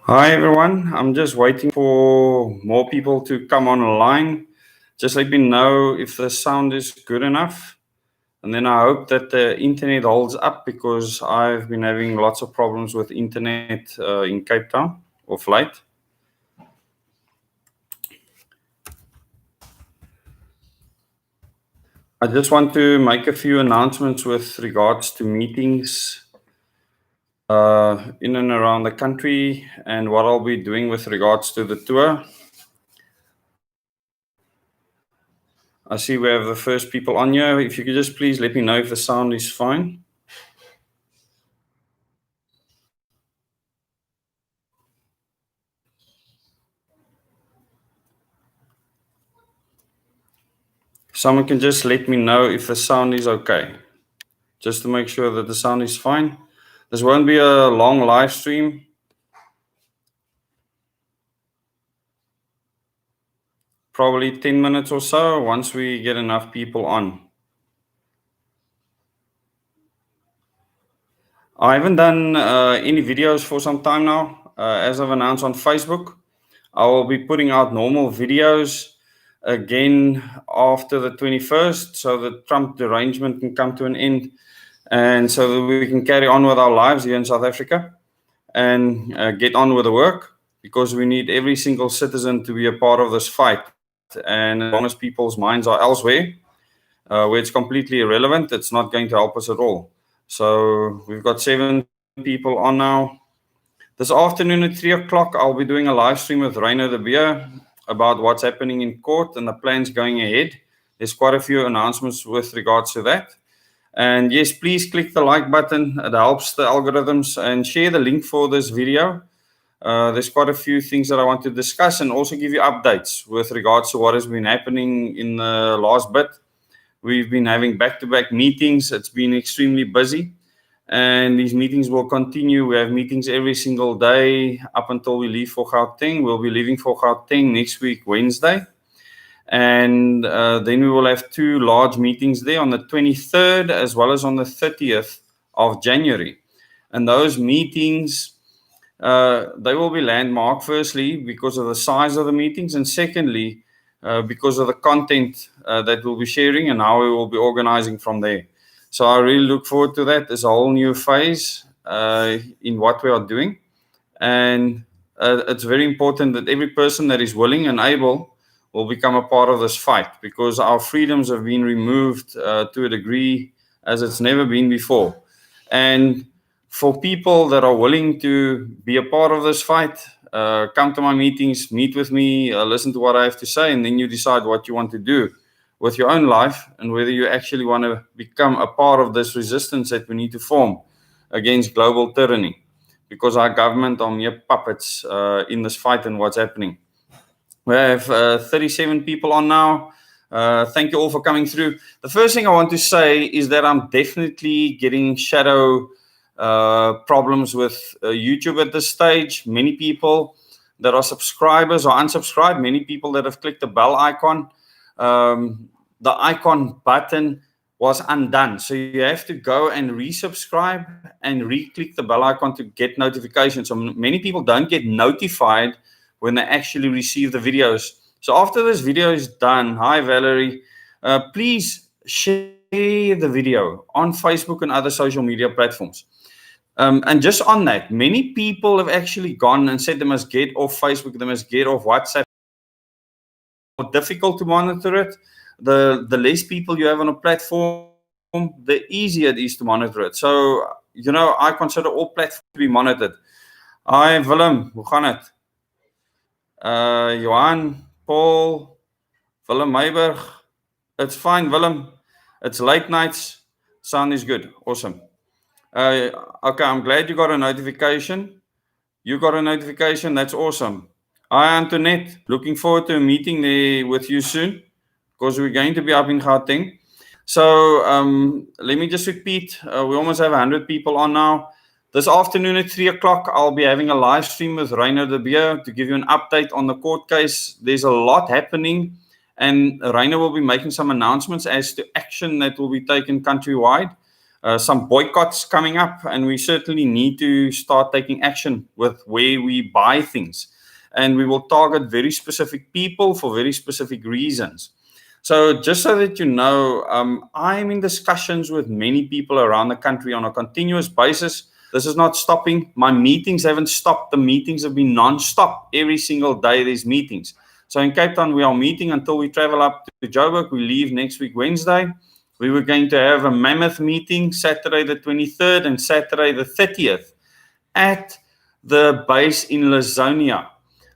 Hi everyone, I'm just waiting for more people to come online. Just let me know if the sound is good enough. And then I hope that the internet holds up because I've been having lots of problems with internet in Cape Town of late. I just want to make a few announcements with regards to meetings in and around the country and what I'll be doing with regards to the tour. I see we have the first people on here. If you could just please let me know if the sound is fine. Someone can just let me know if the sound is okay, just to make sure that the sound is fine. This won't be a long live stream. Probably 10 minutes or so once we get enough people on. I haven't done any videos for some time now. As I've announced on Facebook, I will be putting out normal videos again after the 21st so the Trump derangement can come to an end and so that we can carry on with our lives here in South Africa and get on with the work, because we need every single citizen to be a part of this fight. And as long as people's minds are elsewhere, where it's completely irrelevant, it's not going to help us at all. So we've got 7 people on now. This afternoon at 3 o'clock, I'll be doing a live stream with Reyno De Beer about what's happening in court and the plans going ahead. There's quite a few announcements with regards to that. And yes, please click the like button. It helps the algorithms, and share the link for this video. There's quite a few things that I want to discuss and also give you updates with regards to what has been happening in the last bit. We've been having back-to-back meetings. It's been extremely busy, and these meetings will continue. We have meetings every single day up until we leave for Gauteng. We'll be leaving for Gauteng next week, Wednesday. And then we will have 2 large meetings there on the 23rd as well as on the 30th of January. And those meetings, they will be landmark, firstly, because of the size of the meetings, and secondly, because of the content that we'll be sharing and how we will be organizing from there. So I really look forward to that. There's a whole new phase in what we are doing. And it's very important that every person that is willing and able will become a part of this fight, because our freedoms have been removed to a degree as it's never been before. And for people that are willing to be a part of this fight, come to my meetings, meet with me, listen to what I have to say, and then you decide what you want to do with your own life and whether you actually want to become a part of this resistance that we need to form against global tyranny, because our government are mere puppets in this fight and what's happening. We have 37 people on now. Thank you all for coming through. The first thing I want to say is that I'm definitely getting shadow problems with YouTube at this stage. Many people that are subscribers or unsubscribed, many people that have clicked the bell icon, the icon button was undone. So you have to go and resubscribe and re-click the bell icon to get notifications. So many people don't get notified when they actually receive the videos. So after this video is done, hi Valerie, please share the video on Facebook and other social media platforms. And just on that, many people have actually gone and said they must get off Facebook, they must get off WhatsApp. It's difficult to monitor it. The less people you have on a platform, the easier it is to monitor it. So, I consider all platforms to be monitored. Hi Willem, hoe gaan het? Johan, Paul, Willem Meiberg. It's fine, Willem. It's late nights. Sound is good. Awesome. Okay, I'm glad you got a notification. You got a notification. That's awesome. Hi, Antoinette. Looking forward to a meeting there with you soon, because we're going to be up in Gauteng. So let me just repeat. We almost have 100 people on now. This afternoon at 3 o'clock, I'll be having a live stream with Reyno De Beer to give you an update on the court case. There's a lot happening, and Reyno will be making some announcements as to action that will be taken countrywide. some boycotts coming up, and we certainly need to start taking action with where we buy things. And we will target very specific people for very specific reasons. So just so that you know, I'm in discussions with many people around the country on a continuous basis. This is not stopping. My meetings haven't stopped. The meetings have been non-stop. Every single day there's meetings. So in Cape Town, we are meeting until we travel up to Joburg. We leave next week, Wednesday. We were going to have a mammoth meeting Saturday the 23rd and Saturday the 30th at the base in Lazonia.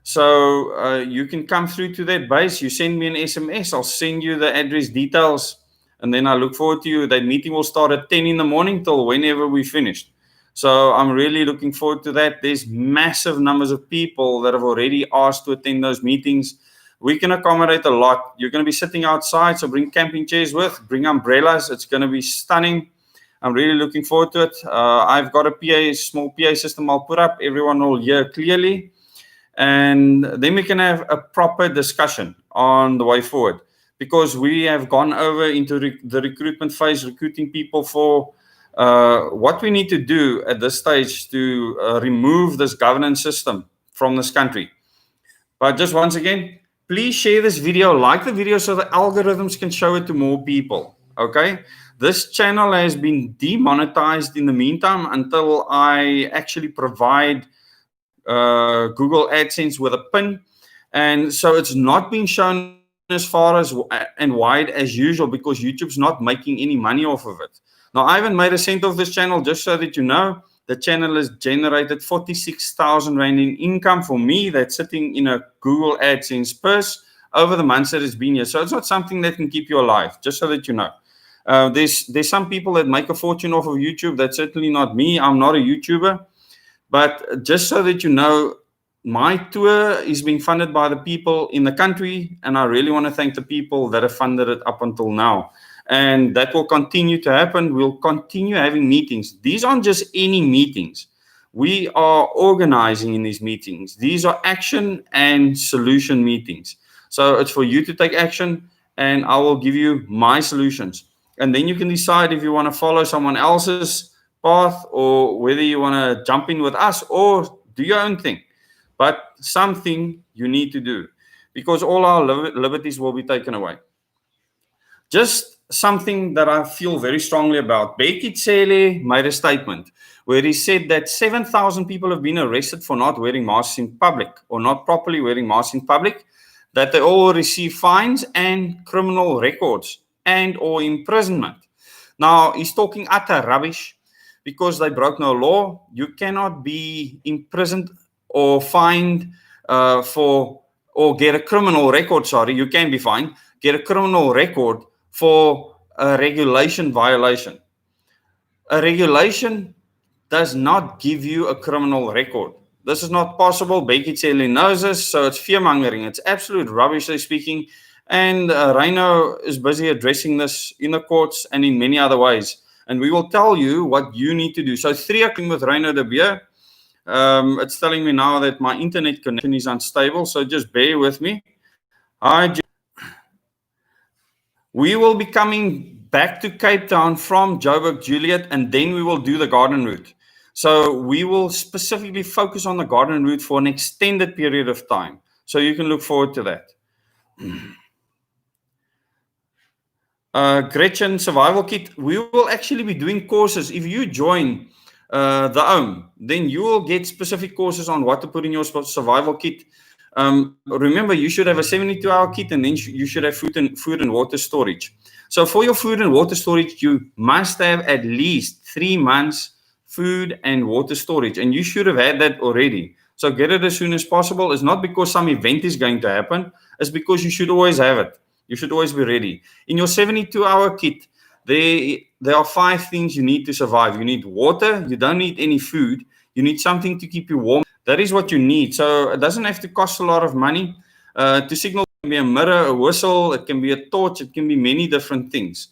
So you can come through to that base. You send me an SMS. I'll send you the address details. And then I look forward to you. That meeting will start at 10 in the morning till whenever we finished. So I'm really looking forward to that. There's massive numbers of people that have already asked to attend those meetings. We can accommodate a lot. You're going to be sitting outside, so bring camping chairs with, bring umbrellas. It's going to be stunning. I'm really looking forward to it. I've got a small PA system I'll put up. Everyone will hear clearly. And then we can have a proper discussion on the way forward. Because we have gone over into the recruitment phase, recruiting people for what we need to do at this stage to remove this governance system from this country. But just once again, please share this video, like the video so the algorithms can show it to more people. Okay? This channel has been demonetized in the meantime until I actually provide Google AdSense with a pin. And so it's not being shown as far as and wide as usual because YouTube's not making any money off of it. Now, I haven't made a cent of this channel, just so that you know. The channel has generated 46,000 Rand in income for me. That's sitting in a Google AdSense purse over the months that it's been here. So it's not something that can keep you alive, just so that you know. There's some people that make a fortune off of YouTube. That's certainly not me. I'm not a YouTuber. But just so that you know, my tour is being funded by the people in the country, and I really want to thank the people that have funded it up until now. And that will continue to happen. We'll continue having meetings. These aren't just any meetings. We are organizing in these meetings. These are action and solution meetings. So it's for you to take action, and I will give you my solutions. And then you can decide if you want to follow someone else's path or whether you want to jump in with us or do your own thing. But something you need to do because all our liberties will be taken away. Just something that I feel very strongly about. Beki Cele made a statement where he said that 7,000 people have been arrested for not wearing masks in public or not properly wearing masks in public, that they all receive fines and criminal records and or imprisonment. Now, he's talking utter rubbish because they broke no law. You cannot be imprisoned or fined or get a criminal record. Sorry, you can be fined, get a criminal record for a regulation violation. A regulation does not give you a criminal record. This is not possible. Beki Cele knows this, so it's fear-mongering. It's absolute rubbish they're speaking. And Reyno is busy addressing this in the courts and in many other ways. And we will tell you what you need to do. So 3 o'clock with Reyno De Beer. It's telling me now that my internet connection is unstable, so just bear with me. We will be coming back to Cape Town from Joburg, Juliet, and then we will do the garden route. So we will specifically focus on the garden route for an extended period of time. So you can look forward to that. Gretchen Survival Kit, we will actually be doing courses. If you join the OM, then you will get specific courses on what to put in your survival kit. Remember, you should have a 72-hour kit, and then you should have food and water storage. So for your food and water storage, you must have at least 3 months food and water storage, and you should have had that already. So get it as soon as possible. It's not because some event is going to happen. It's because you should always have it. You should always be ready. In your 72-hour kit, there are 5 things you need to survive. You need water. You don't need any food. You need something to keep you warm. That is what you need. So it doesn't have to cost a lot of money. To signal, it can be a mirror, a whistle, it can be a torch, it can be many different things.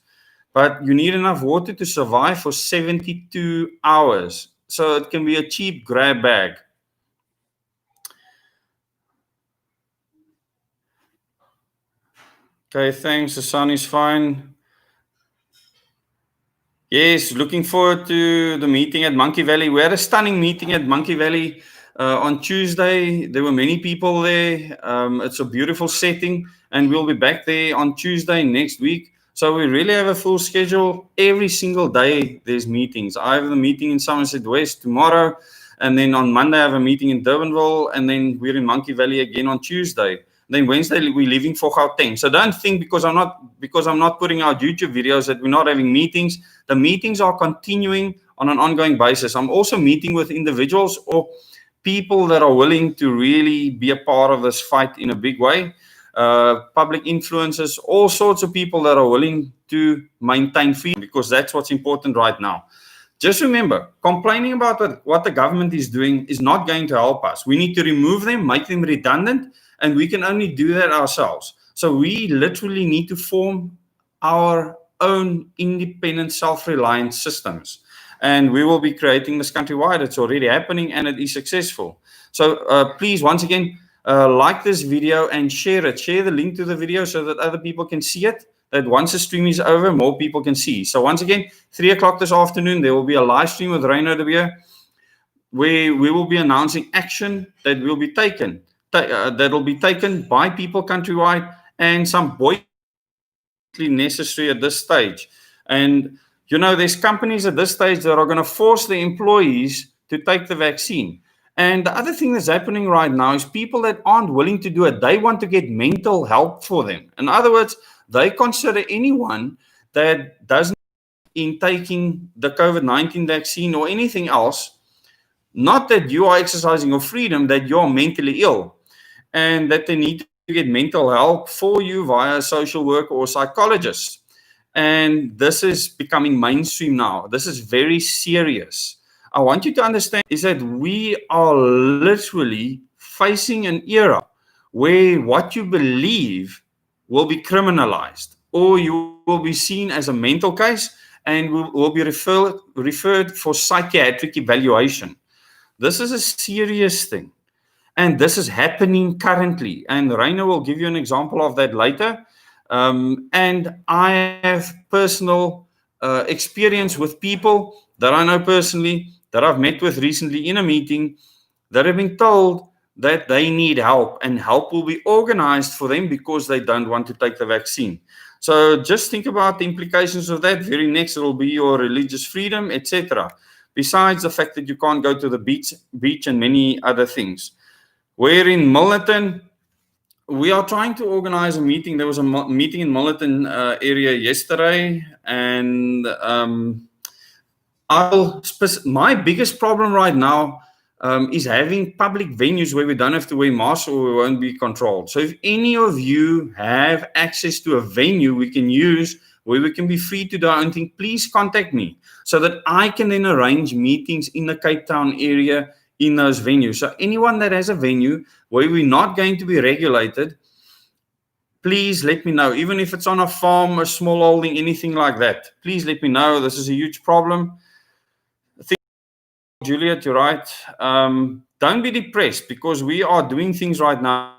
But you need enough water to survive for 72 hours. So it can be a cheap grab bag. Okay, thanks. The sun is fine. Yes, looking forward to the meeting at Monkey Valley. We had a stunning meeting at Monkey Valley on Tuesday. There were many people there. It's a beautiful setting, and we'll be back there on Tuesday next week. So we really have a full schedule. Every single day there's meetings. I have a meeting in Somerset West tomorrow, and then on Monday I have a meeting in Durbanville, and then we're in Monkey Valley again on Tuesday. Then Wednesday we're leaving for Gauteng. So don't think because I'm not putting out YouTube videos that we're not having meetings. The meetings are continuing on an ongoing basis. I'm also meeting with individuals or people that are willing to really be a part of this fight in a big way. Public influencers, all sorts of people that are willing to maintain freedom, because that's what's important right now. Just remember, complaining about what the government is doing is not going to help us. We need to remove them, make them redundant, and we can only do that ourselves. So we literally need to form our own independent, self-reliant systems. And we will be creating this countrywide. It's already happening, and it is successful. So please, once again, like this video and share it. Share the link to the video so that other people can see it. That once the stream is over, more people can see. So once again, 3 o'clock this afternoon, there will be a live stream with Reyno De Beer, where we will be announcing action that will be taken, by people countrywide, and some boy necessary at this stage. And there's companies at this stage that are going to force the employees to take the vaccine. And the other thing that's happening right now is people that aren't willing to do it, they want to get mental help for them. In other words, they consider anyone that doesn't in taking the COVID-19 vaccine or anything else, not that you are exercising your freedom, that you're mentally ill, and that they need to get mental help for you via a social worker or psychologist. And this is becoming mainstream now. This is very serious. I want you to understand is that we are literally facing an era where what you believe will be criminalized, or you will be seen as a mental case and will be referred for psychiatric evaluation. This is a serious thing. And this is happening currently. And Reyno will give you an example of that later. And I have personal experience with people that I know personally, that I've met with recently in a meeting, that have been told that they need help, and help will be organized for them because they don't want to take the vaccine. So just think about the implications of that. Very next, it will be your religious freedom, etc. Besides the fact that you can't go to the beach and many other things. We're in Milnerton. We are trying to organize a meeting. There was a meeting in Milnerton area yesterday, and my biggest problem right now is having public venues where we don't have to wear masks or we won't be controlled. So if any of you have access to a venue we can use where we can be free to do our own thing, please contact me so that I can then arrange meetings in the Cape Town area in those venues. So anyone that has a venue where we're not going to be regulated, please let me know. Even if it's on a farm, a small holding, anything like that, please let me know. This is a huge problem. I think, Juliet, you're right. Don't be depressed because we are doing things right now.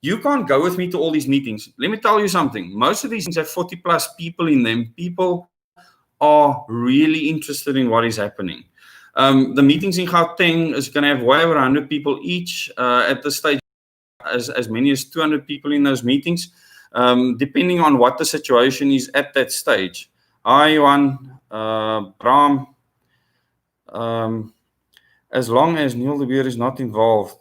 You can't go with me to all these meetings. Let me tell you something. Most of these things have 40 plus people in them. People are really interested in what is happening. The meetings in Gauteng is going to have way over 100 people each at this stage, as many as 200 people in those meetings, depending on what the situation is at that stage. Hi, Johan, Bram. As long as Neil De Beer is not involved,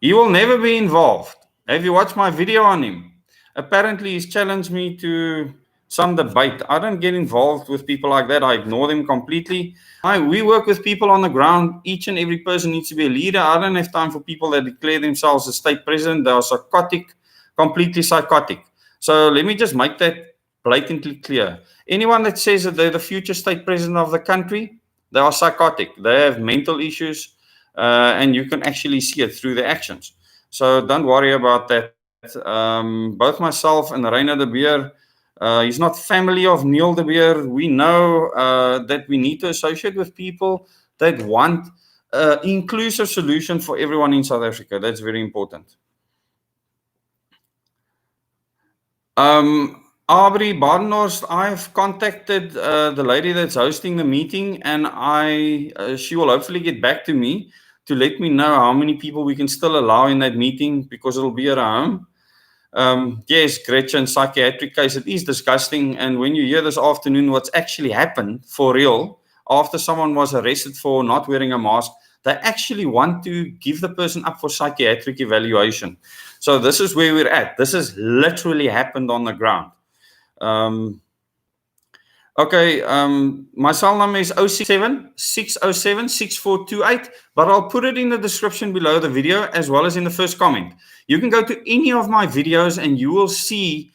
he will never be involved. Have you watched my video on him? Apparently, he's challenged me to some debate. I don't get involved with people like that. I ignore them completely. We work with people on the ground. Each and every person needs to be a leader. I don't have time for people that declare themselves a state president. They are psychotic, completely psychotic. So let me just make that blatantly clear. Anyone that says that they're the future state president of the country, they are psychotic. They have mental issues, and you can actually see it through their actions. So don't worry about that. Both myself and Reyno De Beer, he's not family of Neil De Beer. We know that we need to associate with people that want an inclusive solution for everyone in South Africa. That's very important. Aubrey Barnhorst, I've contacted the lady that's hosting the meeting, and she will hopefully get back to me to let me know how many people we can still allow in that meeting, because it'll be at our home. Yes, Gretchen, psychiatric case, it is disgusting. And when you hear this afternoon what's actually happened for real, after someone was arrested for not wearing a mask, they actually want to give the person up for psychiatric evaluation. So this is where we're at. This has literally happened on the ground. Okay, my cell number is 067-607-6428, but I'll put it in the description below the video as well as in the first comment. You can go to any of my videos and you will see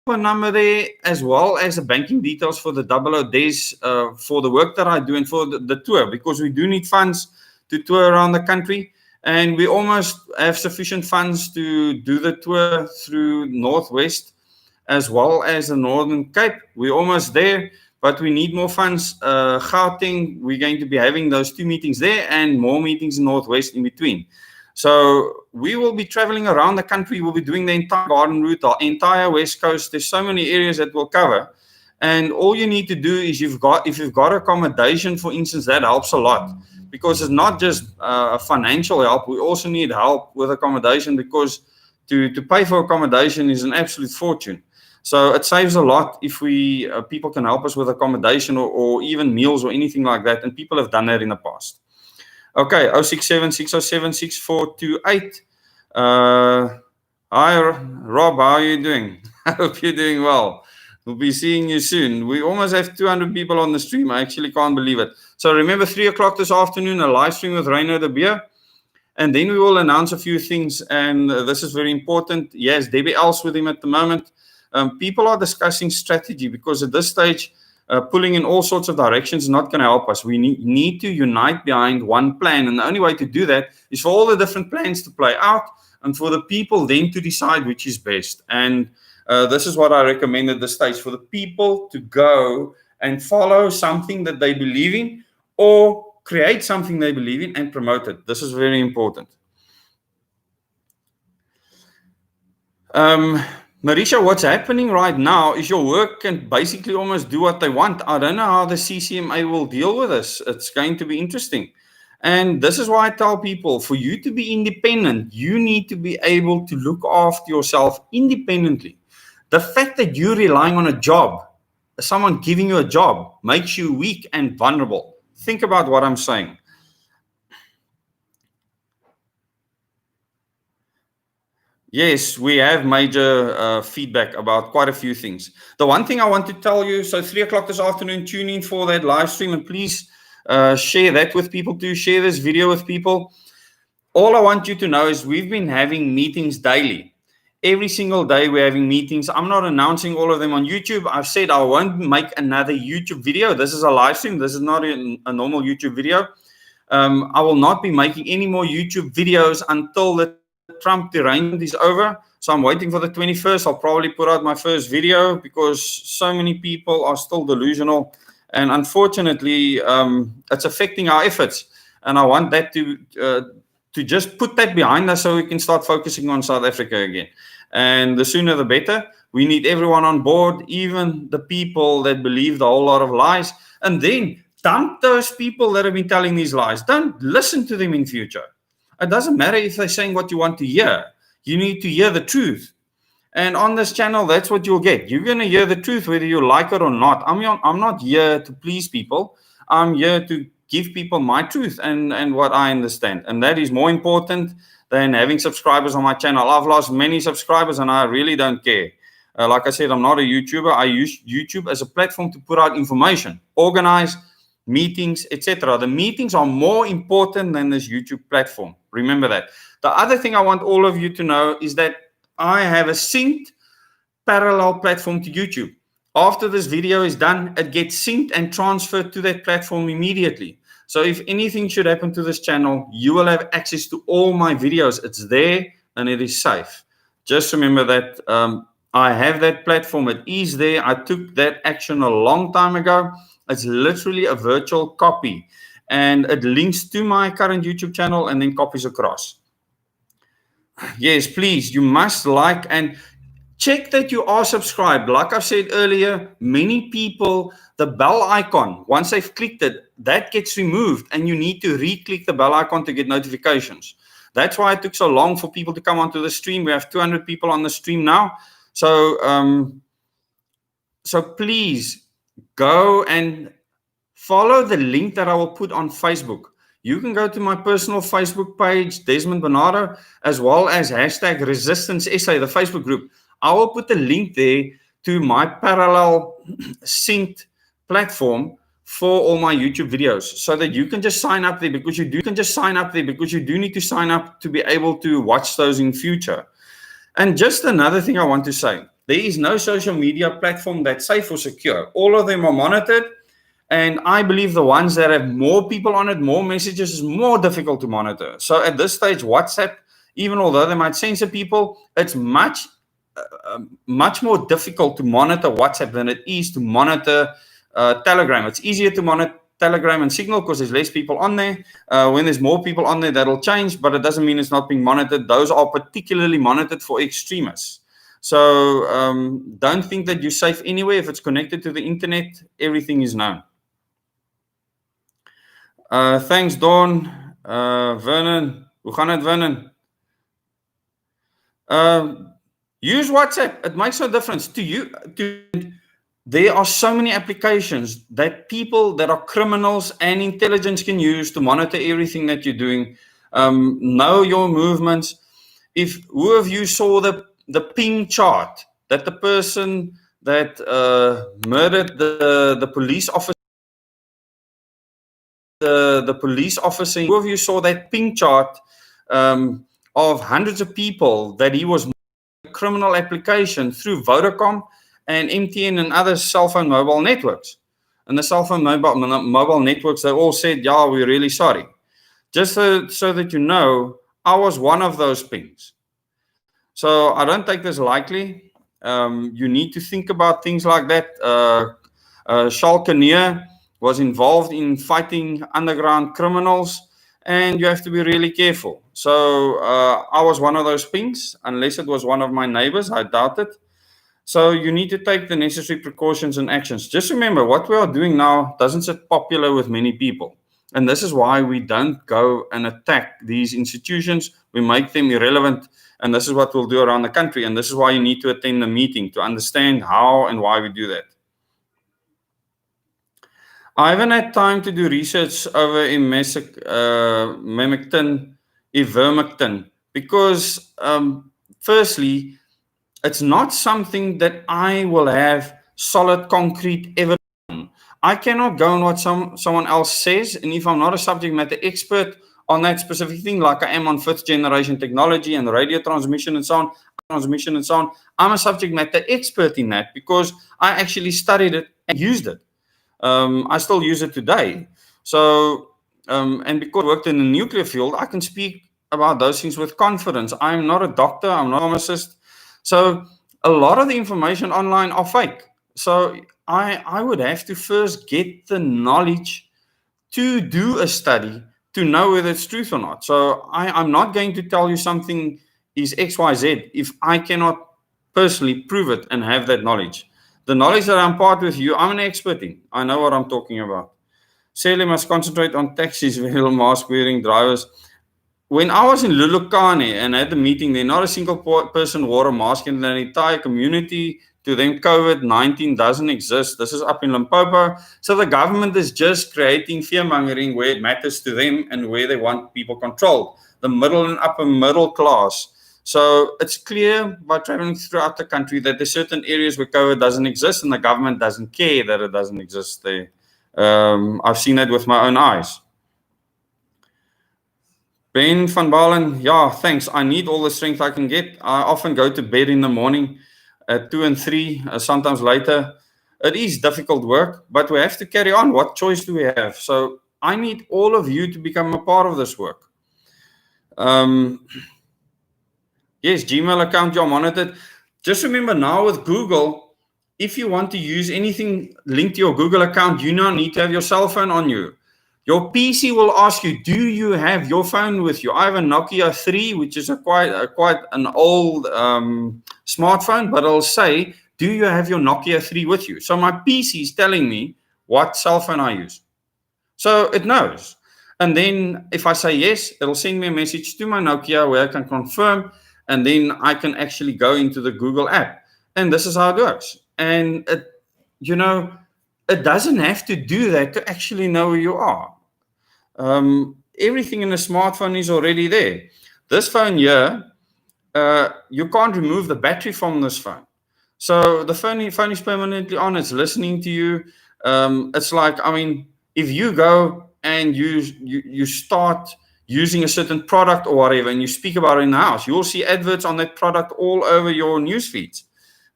a number there, as well as the banking details for the 00 days for the work that I do and for the tour, because we do need funds to tour around the country, and we almost have sufficient funds to do the tour through Northwest as well as the Northern Cape. We're almost there, but we need more funds. Gauteng, we're going to be having those 2 meetings there and more meetings in Northwest in between. So we will be traveling around the country. We'll be doing the entire garden route, the entire West Coast. There's so many areas that we'll cover. And all you need to do is if you've got accommodation, for instance, that helps a lot, because it's not just financial help. We also need help with accommodation, because to pay for accommodation is an absolute fortune. So it saves a lot if people can help us with accommodation or even meals or anything like that. And people have done that in the past. Okay, 067-607-6428. Hi, Rob, how are you doing? I hope you're doing well. We'll be seeing you soon. We almost have 200 people on the stream. I actually can't believe it. So remember, 3 o'clock this afternoon, a live stream with Reyno De Beer. And then we will announce a few things. And this is very important. Yes, Debbie Else with him at the moment. People are discussing strategy, because at this stage, pulling in all sorts of directions is not going to help us. We need to unite behind one plan. And the only way to do that is for all the different plans to play out and for the people then to decide which is best. And this is what I recommend at this stage, for the people to go and follow something that they believe in, or create something they believe in and promote it. This is very important. Marisha, what's happening right now is your work can basically almost do what they want. I don't know how the CCMA will deal with this. It's going to be interesting. And this is why I tell people, for you to be independent, you need to be able to look after yourself independently. The fact that you're relying on a job, someone giving you a job, makes you weak and vulnerable. Think about what I'm saying. Yes, we have major feedback about quite a few things. The one thing I want to tell you, so 3 o'clock this afternoon, tune in for that live stream, and please share that with people too. Share this video with people. All I want you to know is we've been having meetings daily. Every single day we're having meetings. I'm not announcing all of them on YouTube. I've said I won't make another YouTube video. This is a live stream. This is not a normal YouTube video. I will not be making any more YouTube videos until the Trump derangement is over. So I'm waiting for the 21st. I'll probably put out my first video, because so many people are still delusional, and unfortunately it's affecting our efforts, and I want that to just put that behind us so we can start focusing on South Africa again. And the sooner the better. We need everyone on board, even the people that believe the whole lot of lies, and then dump those people that have been telling these lies. Don't listen to them in future. It doesn't matter if they're saying what you want to hear. You need to hear the truth. And on this channel, that's what you'll get. You're going to hear the truth whether you like it or not. I'm not here to please people. I'm here to give people my truth and what I understand. And that is more important than having subscribers on my channel. I've lost many subscribers and I really don't care. Like I said, I'm not a YouTuber. I use YouTube as a platform to put out information, organize meetings, etc. The meetings are more important than this YouTube platform. Remember that. The other thing I want all of you to know is that I have a synced parallel platform to YouTube. After this video is done, it gets synced and transferred to that platform immediately. So if anything should happen to this channel, you will have access to all my videos. It's there and it is safe. Just remember that I have that platform. It is there. I took that action a long time ago. It's literally a virtual copy, and it links to my current YouTube channel and then copies across. Yes, please, you must like and check that you are subscribed. Like I said earlier, many people, the bell icon, once they've clicked it, that gets removed and you need to re-click the bell icon to get notifications. That's why it took so long for people to come onto the stream. We have 200 people on the stream now. So please go and follow the link that I will put on Facebook. You can go to my personal Facebook page, Desmond Bernardo, as well as hashtag Resistance SA, the Facebook group. I will put the link there to my parallel synced platform for all my YouTube videos, so that you can just sign up there, because you do need to sign up to be able to watch those in future. And just another thing I want to say, there is no social media platform that's safe or secure. All of them are monitored. And I believe the ones that have more people on it, more messages, is more difficult to monitor. So at this stage, WhatsApp, even although they might censor people, it's much more difficult to monitor WhatsApp than it is to monitor Telegram. It's easier to monitor Telegram and Signal because there's less people on there. When there's more people on there, that'll change, but it doesn't mean it's not being monitored. Those are particularly monitored for extremists. So don't think that you're safe anywhere. If it's connected to the internet, everything is known. Thanks, Dawn. Vernon. Hoe gaan het, Vernon? Use WhatsApp. It makes no difference to you. There are so many applications that people that are criminals and intelligence can use to monitor everything that you're doing. Know your movements. Who of you saw the ping chart that the person that murdered the police officer, the police officer, who of you saw that ping chart of hundreds of people that he was a criminal application through Vodacom and MTN and other cell phone mobile networks? And the cell phone mobile networks, they all said, yeah, we're really sorry. Just so that you know, I was one of those pings. So I don't take this lightly. You need to think about things like that. Charles Kinnear was involved in fighting underground criminals, and you have to be really careful. So I was one of those pings, unless it was one of my neighbors. I doubt it. So you need to take the necessary precautions and actions. Just remember, what we are doing now doesn't sit popular with many people. And this is why we don't go and attack these institutions. We make them irrelevant. And this is what we'll do around the country. And this is why you need to attend the meeting to understand how and why we do that. I haven't had time to do research over ivermectin because, firstly, it's not something that I will have solid, concrete evidence on. I cannot go on what someone else says, and if I'm not a subject matter expert on that specific thing, like I am on 5th generation technology and radio transmission and so on, I'm a subject matter expert in that because I actually studied it and used it. I still use it today. So, and because I worked in the nuclear field, I can speak about those things with confidence. I'm not a doctor, I'm not a pharmacist. So a lot of the information online are fake. So I would have to first get the knowledge to do a study to know whether it's truth or not. So I'm not going to tell you something is XYZ if I cannot personally prove it and have that knowledge. The knowledge that I impart with you, I'm an expert in. I know what I'm talking about. Sally must concentrate on taxis, vehicle mask-wearing drivers. When I was in Lulukane and at the meeting there, not a single person wore a mask in the entire community. To them, COVID-19 doesn't exist. This is up in Limpopo. So the government is just creating fear-mongering where it matters to them and where they want people controlled. The middle and upper middle class. So it's clear by traveling throughout the country that there's certain areas where COVID doesn't exist and the government doesn't care that it doesn't exist there. I've seen that with my own eyes. Ben van Balen, yeah, thanks. I need all the strength I can get. I often go to bed in the morning at 2 and 3, sometimes later. It is difficult work, but we have to carry on. What choice do we have? So I need all of you to become a part of this work. Yes, Gmail account, you're monitored. Just remember now with Google, if you want to use anything linked to your Google account, you now need to have your cell phone on you. Your PC will ask you, do you have your phone with you? I have a Nokia 3, which is quite an old smartphone, but it'll say, do you have your Nokia 3 with you? So my PC is telling me what cell phone I use. So it knows. And then if I say yes, it'll send me a message to my Nokia where I can confirm, and then I can actually go into the Google app. And this is how it works. And it, you know, it doesn't have to do that to actually know who you are. Everything in a smartphone is already there. This phone here, you can't remove the battery from this phone. So the phone is permanently on. It's listening to you. It's like, I mean, if you go and you start using a certain product or whatever, and you speak about it in the house, you will see adverts on that product all over your news feeds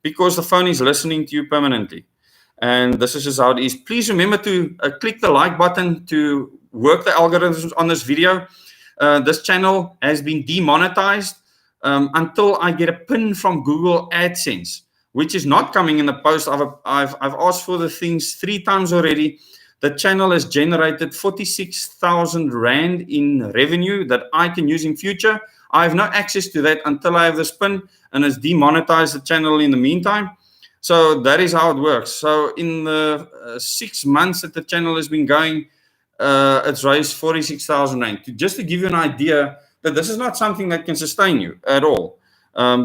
because the phone is listening to you permanently. And this is just how it is. Please remember to click the like button to work the algorithms on this video. This channel has been demonetized until I get a pin from Google AdSense, which is not coming in the post. I've asked for the things 3 times already. The channel has generated 46,000 Rand in revenue that I can use in future. I have no access to that until I have this pin, and it's demonetized the channel in the meantime. So that is how it works. So in the 6 months that the channel has been going, it's raised 46,000 Rand. Just to give you an idea that this is not something that can sustain you at all.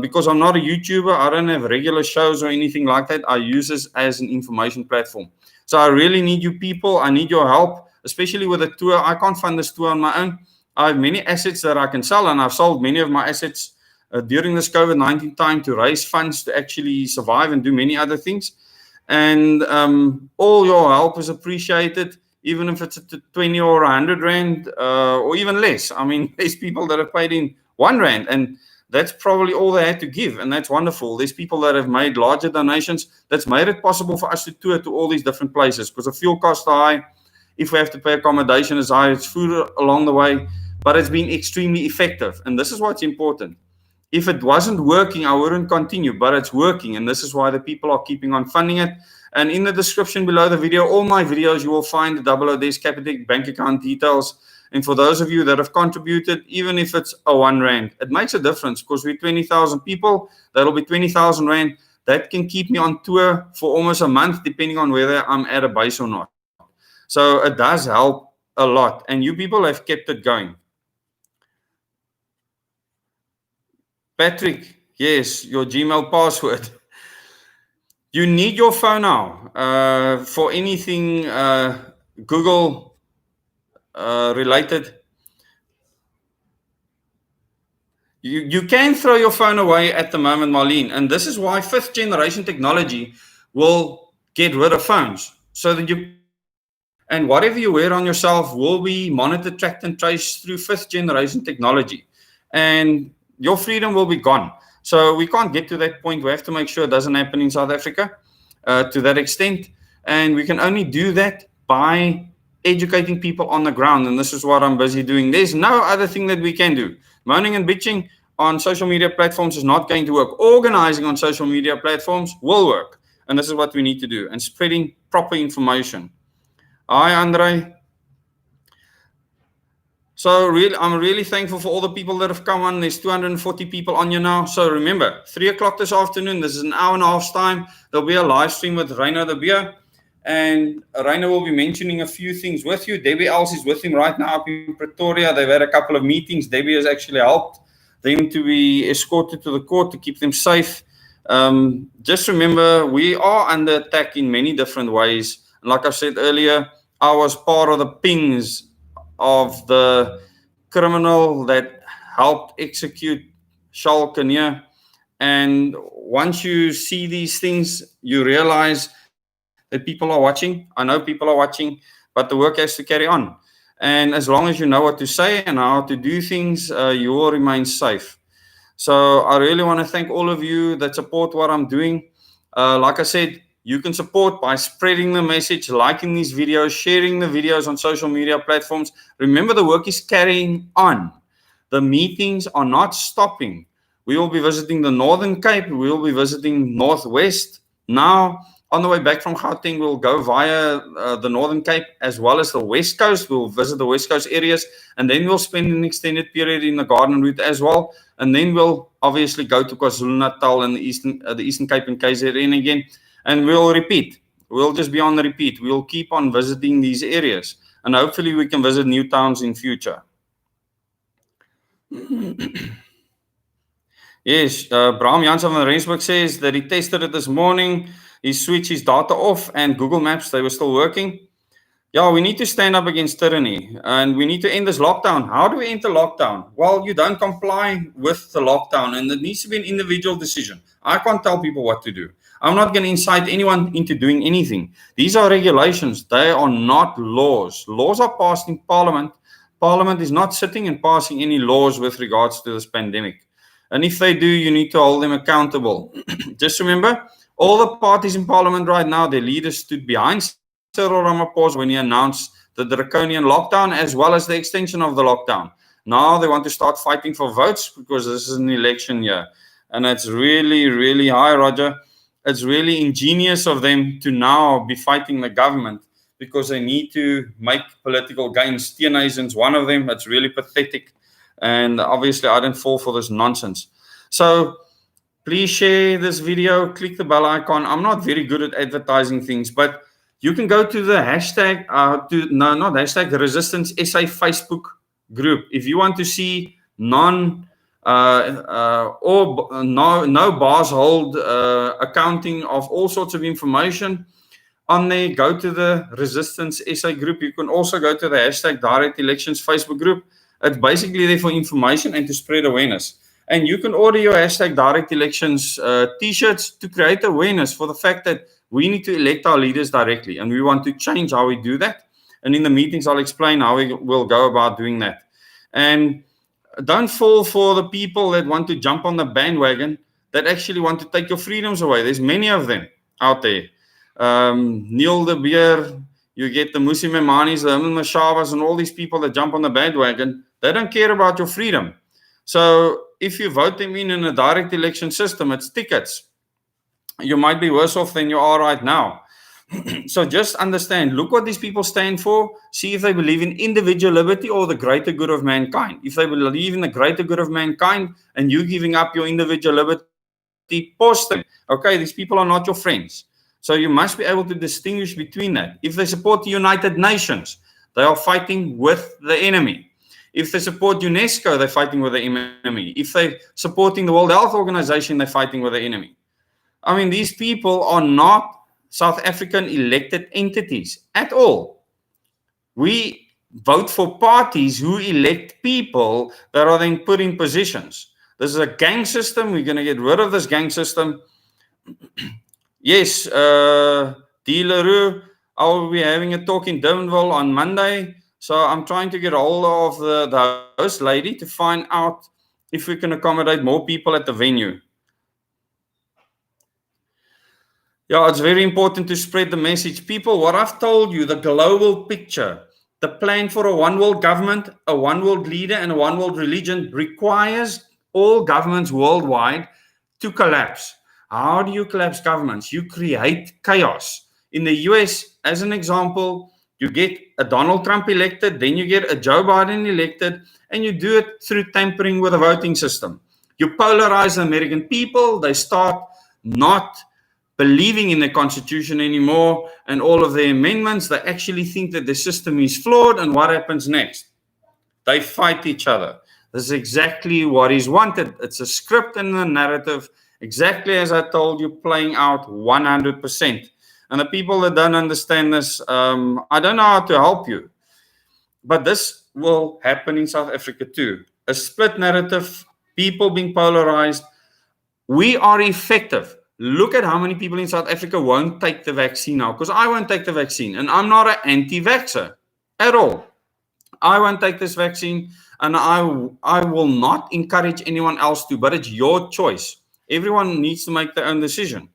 Because I'm not a YouTuber, I don't have regular shows or anything like that. I use this as an information platform. So I really need you people. I need your help, especially with a tour. I can't fund this tour on my own. I have many assets that I can sell, and I've sold many of my assets during this COVID-19 time to raise funds to actually survive and do many other things. And all your help is appreciated, even if it's 20 or 100 Rand or even less. I mean, there's people that have paid in 1 Rand, and that's probably all they had to give, and that's wonderful. There's people that have made larger donations. That's made it possible for us to tour to all these different places because the fuel costs are high. If we have to pay accommodation is high, it's food along the way, but it's been extremely effective, and this is what's important. If it wasn't working, I wouldn't continue, but it's working, and this is why the people are keeping on funding it. And in the description below the video, all my videos, you will find the Double O's Capitec bank account details. And for those of you that have contributed, even if it's a 1 Rand, it makes a difference because we're 20,000 people. That'll be 20,000 Rand. That can keep me on tour for almost a month, depending on whether I'm at a base or not. So it does help a lot. And you people have kept it going. Patrick, yes, your Gmail password. You need your phone now for anything Google related. You can throw your phone away at the moment, Marlene, and this is why 5th generation technology will get rid of phones, so that and whatever you wear on yourself will be monitored, tracked, and traced through 5th generation technology, and your freedom will be gone. So we can't get to that point. We have to make sure it doesn't happen in South Africa to that extent, and we can only do that by educating people on the ground, and this is what I'm busy doing. There's no other thing that we can do. Moaning and bitching on social media platforms is not going to work. Organizing on social media platforms will work, and this is what we need to do, and spreading proper information. Hi, Andre. So I'm really thankful for all the people that have come on. There's 240 people on here now. So remember, 3 o'clock this afternoon, this is an hour and a half's time. There'll be a live stream with Reyno De Beer. And Reyno will be mentioning a few things with you. Debbie Els is with him right now up in Pretoria. They've had a couple of meetings. Debbie has actually helped them to be escorted to the court to keep them safe. Just remember, we are under attack in many different ways. And like I said earlier, I was part of the pings of the criminal that helped execute Charles Kania. And once you see these things, you realize that people are watching. I know people are watching, but the work has to carry on. And as long as you know what to say and how to do things, you will remain safe. So I really want to thank all of you that support what I'm doing. Like I said, you can support by spreading the message, liking these videos, sharing the videos on social media platforms. Remember, the work is carrying on. The meetings are not stopping. We will be visiting the Northern Cape. We will be visiting Northwest. Now, on the way back from Gauteng, we'll go via the Northern Cape as well as the West Coast. We'll visit the West Coast areas, and then we'll spend an extended period in the Garden Route as well. and then we'll obviously go to KwaZulu-Natal and the Eastern Cape and KZN again, and we'll repeat. We'll just be on the repeat. We'll keep on visiting these areas, and hopefully we can visit new towns in future. Yes, Bram Jansen van Rensburg says that he tested it this morning. He switched his data off and Google Maps, they were still working. Yeah, we need to stand up against tyranny and we need to end this lockdown. How do we enter lockdown? Well, you don't comply with the lockdown and it needs to be an individual decision. I can't tell people what to do. I'm not going to incite anyone into doing anything. These are regulations. They are not laws. Laws are passed in Parliament. Parliament is not sitting and passing any laws with regards to this pandemic. And if they do, you need to hold them accountable. Just remember, all the parties in Parliament right now, their leaders stood behind Cyril Ramaphosa when he announced the draconian lockdown as well as the extension of the lockdown. Now they want to start fighting for votes because this is an election year. And it's really, really high, Roger. It's really ingenious of them to now be fighting the government because they need to make political gains. Teenagers, one of them, it's really pathetic. And obviously, I don't fall for this nonsense. So please share this video, click the bell icon. I'm not very good at advertising things, but you can go to the hashtag, Resistance SA Facebook group. If you want to see no bars hold accounting of all sorts of information on there, go to the Resistance SA group. You can also go to the hashtag Direct Elections Facebook group. It's basically there for information and to spread awareness. And you can order your hashtag Direct Elections t-shirts to create awareness for the fact that we need to elect our leaders directly. And we want to change how we do that. And in the meetings, I'll explain how we will go about doing that. And don't fall for the people that want to jump on the bandwagon that actually want to take your freedoms away. There's many of them out there. Reyno De Beer, you get the Musi Memanis, the Amin Mashavas, and all these people that jump on the bandwagon. They don't care about your freedom. So if you vote them in a direct election system, it's tickets. You might be worse off than you are right now. So just understand, look what these people stand for. See if they believe in individual liberty or the greater good of mankind. If they believe in the greater good of mankind and you giving up your individual liberty, post them. Okay, these people are not your friends. So you must be able to distinguish between that. If they support the United Nations, they are fighting with the enemy. If they support UNESCO, they're fighting with the enemy. If they're supporting the World Health Organization, they're fighting with the enemy. I mean, these people are not South African elected entities at all. We vote for parties who elect people that are then put in positions. This is a gang system. We're going to get rid of this gang system. Yes, D. LaRue, I will be having a talk in Durbanville on Monday. So I'm trying to get a hold of the host lady to find out if we can accommodate more people at the venue. Yeah, it's very important to spread the message. People, what I've told you, the global picture, the plan for a one world government, a one world leader, and a one world religion requires all governments worldwide to collapse. How do you collapse governments? You create chaos. In the US, as an example, you get a Donald Trump elected, then you get a Joe Biden elected, and you do it through tampering with the voting system. You polarize the American people. They start not believing in the Constitution anymore and all of the amendments. They actually think that the system is flawed, and what happens next? They fight each other. This is exactly what is wanted. It's a script and a narrative, exactly as I told you, playing out 100%. And the people that don't understand this, I don't know how to help you. But this will happen in South Africa too. A split narrative, people being polarized. We are effective. Look at how many people in South Africa won't take the vaccine now, because I won't take the vaccine, and I'm not an anti-vaxxer at all. I won't take this vaccine, and I will not encourage anyone else to, but it's your choice. Everyone needs to make their own decision.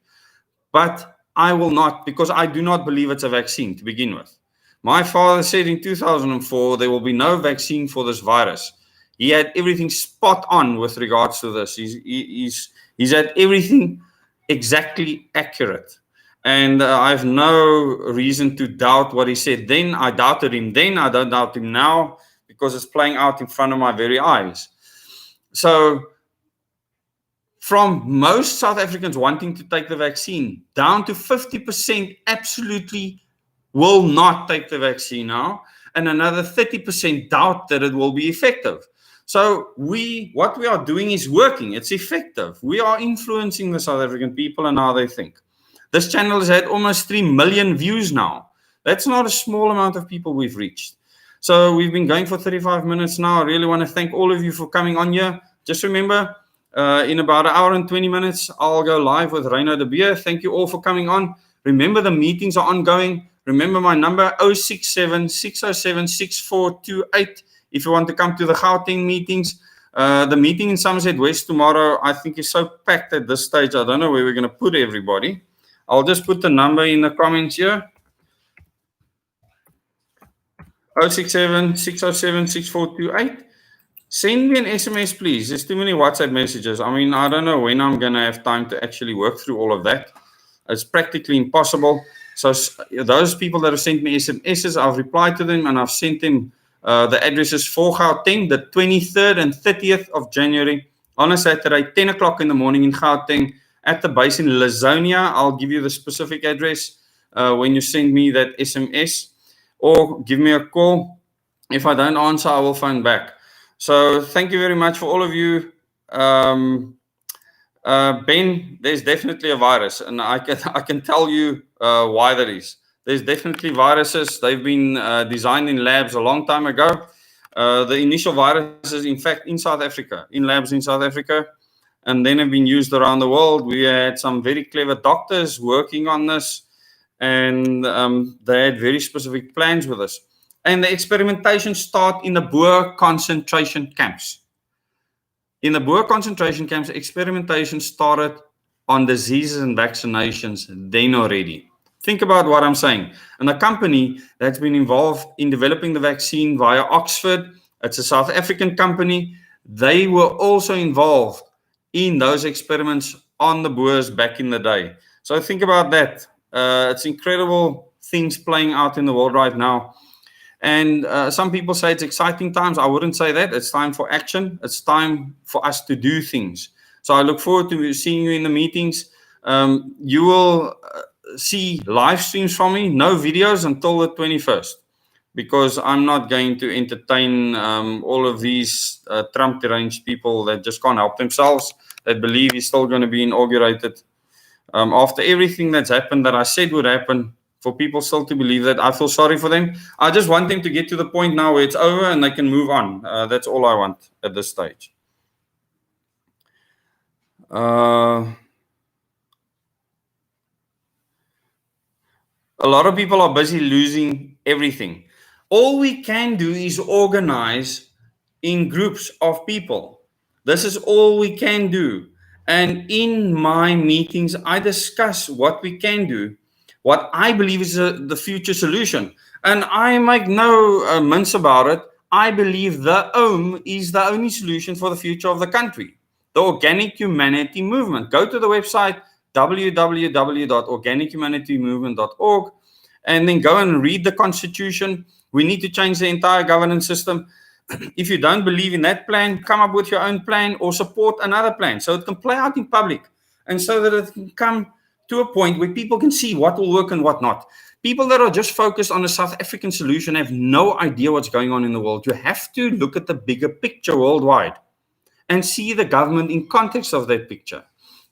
But I will not, because I do not believe it's a vaccine to begin with. My father said in 2004, there will be no vaccine for this virus. He had everything spot on with regards to this. He's had everything exactly accurate. And I have no reason to doubt what he said then. I doubted him then. I don't doubt him now because it's playing out in front of my very eyes. So from most South Africans wanting to take the vaccine down to 50% absolutely will not take the vaccine now, and another 30% doubt that it will be effective. So what we are doing is working. It's effective. We are influencing the South African people and how they think. This channel has had almost 3 million views now. That's not a small amount of people we've reached. So we've been going for 35 minutes now. I really want to thank all of you for coming on here. Just remember, in about an hour and 20 minutes, I'll go live with Reyno De Beer. Thank you all for coming on. Remember, the meetings are ongoing. Remember my number, 067 607 6428. If you want to come to the Gauteng meetings. The meeting in Somerset West tomorrow, I think, is so packed at this stage. I don't know where we're going to put everybody. I'll just put the number in the comments here. 067 607 6428. Send me an SMS, please. There's too many WhatsApp messages. I mean, I don't know when I'm going to have time to actually work through all of that. It's practically impossible. So those people that have sent me SMSs, I've replied to them and I've sent them the addresses for Gauteng, the 23rd and 30th of January on a Saturday, 10 o'clock in the morning in Gauteng at the base in Lazonia. I'll give you the specific address when you send me that SMS, or give me a call. If I don't answer, I will phone back. So thank you very much for all of you. Ben, there's definitely a virus, and I can tell you why that is. There's definitely viruses. They've been designed in labs a long time ago. The initial viruses, in fact, in South Africa, in labs in South Africa, and then have been used around the world. We had some very clever doctors working on this, and they had very specific plans with us. And the experimentation started in the Boer concentration camps. In the Boer concentration camps, experimentation started on diseases and vaccinations then already. Think about what I'm saying. And a company that's been involved in developing the vaccine via Oxford, it's a South African company, they were also involved in those experiments on the Boers back in the day. So think about that. It's incredible things playing out in the world right now. And some people say it's exciting times. I wouldn't say that. It's time for action. It's time for us to do things. So I look forward to seeing you in the meetings. You will see live streams from me, no videos until the 21st, because I'm not going to entertain all of these Trump-deranged people that just can't help themselves, that believe he's still going to be inaugurated. After everything that's happened, that I said would happen, for people still to believe that, I feel sorry for them. I just want them to get to the point now where it's over and they can move on. That's all I want at this stage. A lot of people are busy losing everything. All we can do is organize in groups of people. This is all we can do. And in my meetings, I discuss what we can do, what I believe is the future solution. And I make no mince about it. I believe the OM is the only solution for the future of the country. The Organic Humanity Movement. Go to the website www.organichumanitymovement.org and then go and read the Constitution. We need to change the entire governance system. If you don't believe in that plan, come up with your own plan or support another plan so it can play out in public and so that it can come to a point where people can see what will work and what not. People that are just focused on a South African solution have no idea what's going on in the world. You have to look at the bigger picture worldwide and see the government in context of that picture.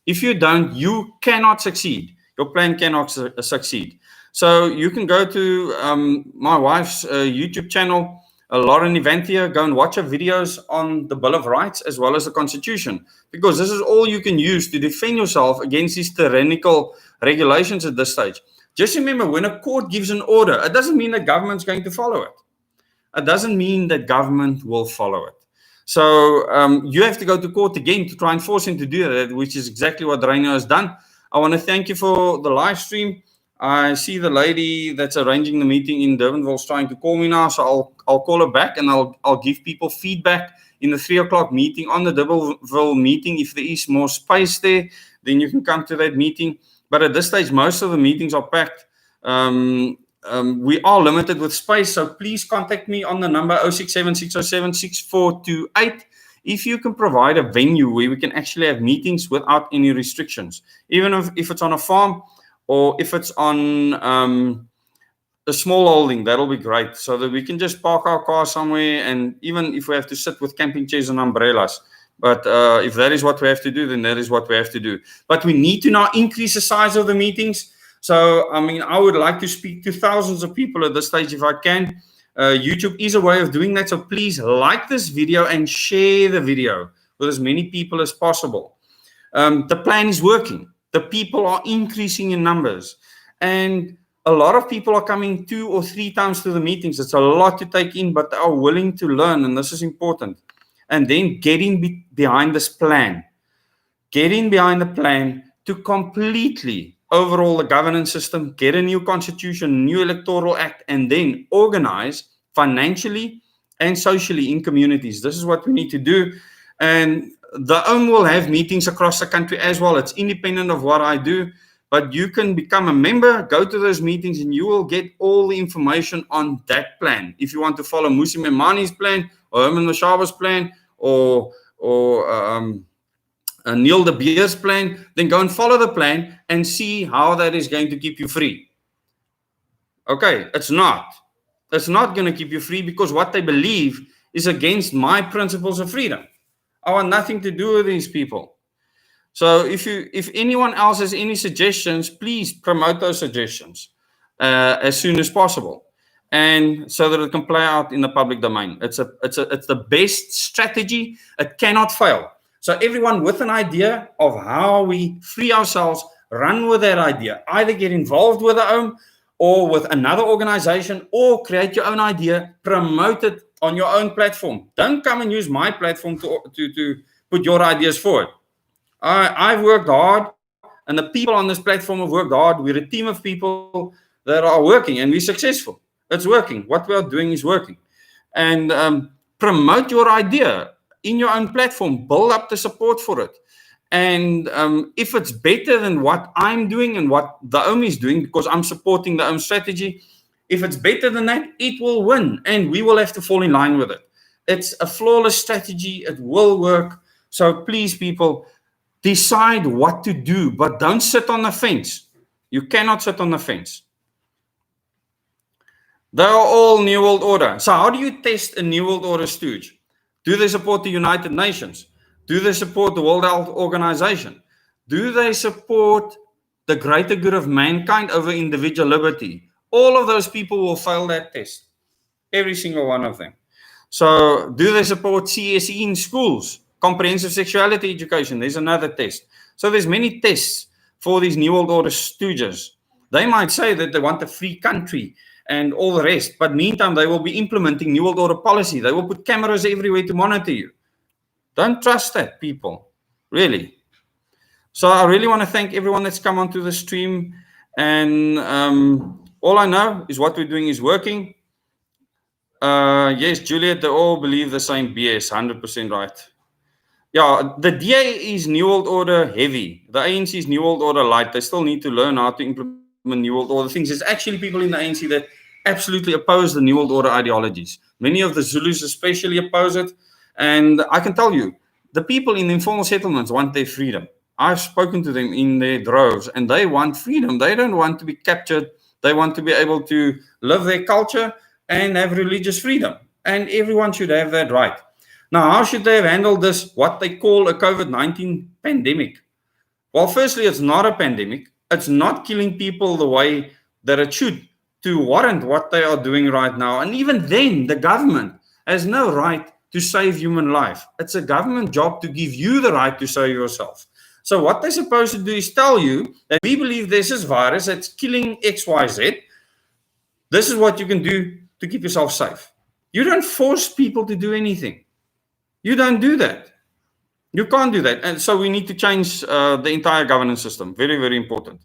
If you don't, you cannot succeed. Your plan cannot succeed. So you can go to my wife's YouTube channel, Lauren Evantia, go and watch her videos on the Bill of Rights as well as the Constitution, because this is all you can use to defend yourself against these tyrannical regulations at this stage. Just remember, when a court gives an order, it doesn't mean that government's going to follow it. It doesn't mean that government will follow it. So you have to go to court again to try and force him to do that, which is exactly what Reyno has done. I want to thank you for the live stream. I see the lady that's arranging the meeting in Durbanville is trying to call me now, so I'll call her back and I'll give people feedback in the 3 o'clock meeting on the Durbanville meeting. If there is more space there, then you can come to that meeting. But at this stage, most of the meetings are packed. We are limited with space, so please contact me on the number 067 607 6428 If you can provide a venue where we can actually have meetings without any restrictions, even if it's on a farm or if it's on a small holding, that'll be great, so that we can just park our car somewhere, and even if we have to sit with camping chairs and umbrellas. But if that is what we have to do, then that is what we have to do. But we need to now increase the size of the meetings. So, I mean, I would like to speak to thousands of people at this stage if I can. YouTube is a way of doing that. So please like this video and share the video with as many people as possible. The plan is working. The people are increasing in numbers. And a lot of people are coming 2 or 3 times to the meetings. It's a lot to take in, but they are willing to learn, and this is important. And then getting behind this plan. Getting behind the plan to completely overhaul the governance system, get a new constitution, new electoral act, and then organize financially and socially in communities. This is what we need to do. And the OM will have meetings across the country as well. It's independent of what I do. But you can become a member, go to those meetings, and you will get all the information on that plan. If you want to follow Musi Memani's plan, or Herman Mashaba's plan, or Neil De Beer's plan, then go and follow the plan and see how that is going to keep you free. Okay, it's not. It's not going to keep you free, because what they believe is against my principles of freedom. I want nothing to do with these people. So if anyone else has any suggestions, please promote those suggestions as soon as possible, and so that it can play out in the public domain. It's the best strategy. It cannot fail. So everyone with an idea of how we free ourselves, run with that idea. Either get involved with the OM or with another organization, or create your own idea, promote it on your own platform. Don't come and use my platform to put your ideas forward. I've worked hard, and the people on this platform have worked hard. We're a team of people that are working, and we're successful. It's working. What we are doing is working. And promote your idea in your own platform. Build up the support for it. And if it's better than what I'm doing and what the OM is doing, because I'm supporting the OM strategy, if it's better than that, it will win, and we will have to fall in line with it. It's a flawless strategy. It will work. So please, people, decide what to do, but don't sit on the fence. You cannot sit on the fence. They are all New World Order. So how do you test a New World Order stooge? Do they support the United Nations? Do they support the World Health Organization? Do they support the greater good of mankind over individual liberty? All of those people will fail that test. Every single one of them. So do they support CSE in schools? Comprehensive sexuality education, there's another test. So there's many tests for these New World Order stooges. They might say that they want a free country and all the rest, but meantime, they will be implementing New World Order policy. They will put cameras everywhere to monitor you. Don't trust that, people. Really. So I really want to thank everyone that's come onto the stream. And all I know is what we're doing is working. Yes, Juliet, they all believe the same BS, 100% right. Yeah, the DA is New World Order heavy. The ANC is New World Order light. They still need to learn how to implement New World Order things. There's actually people in the ANC that absolutely oppose the New World Order ideologies. Many of the Zulus especially oppose it. And I can tell you, the people in the informal settlements want their freedom. I've spoken to them in their droves, and they want freedom. They don't want to be captured. They want to be able to live their culture and have religious freedom. And everyone should have that right. Now, how should they have handled this, what they call a COVID-19 pandemic? Well, firstly, it's not a pandemic. It's not killing people the way that it should to warrant what they are doing right now. And even then, the government has no right to save human life. It's a government job to give you the right to save yourself. So what they're supposed to do is tell you that we believe there's this virus that's killing XYZ. This is what you can do to keep yourself safe. You don't force people to do anything. You don't do that. You can't do that. And so we need to change the entire governance system. Very, very important.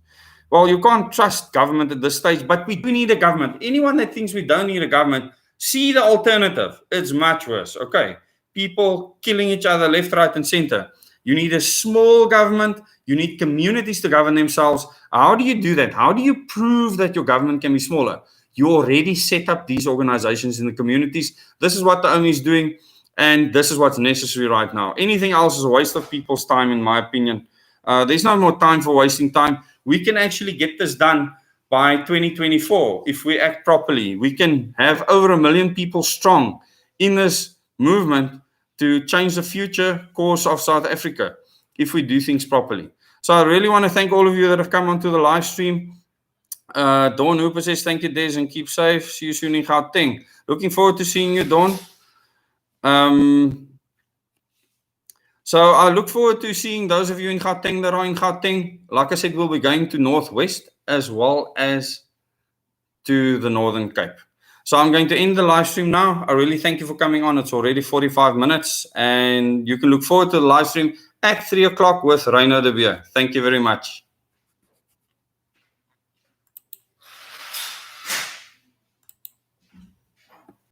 Well, you can't trust government at this stage, but we do need a government. Anyone that thinks we don't need a government, see the alternative. It's much worse. Okay. People killing each other left, right, and center. You need a small government. You need communities to govern themselves. How do you do that? How do you prove that your government can be smaller? You already set up these organizations in the communities. This is what the OM is doing. And this is what's necessary right now. Anything else is a waste of people's time, in my opinion. There's no more time for wasting time. We can actually get this done by 2024 if we act properly. We can have over 1 million people strong in this movement to change the future course of South Africa if we do things properly. So I really want to thank all of you that have come onto the live stream. Dawn Hooper says, thank you, Des, and keep safe. See you soon in Gauteng. Looking forward to seeing you, Dawn. So I look forward to seeing those of you in Gauteng that are in Gauteng. Like I said, we'll be going to Northwest as well as to the Northern Cape. So I'm going to end the live stream now. I really thank you for coming on. It's already 45 minutes, and you can look forward to the live stream at 3 o'clock with Reyno De Beer. Thank you very much.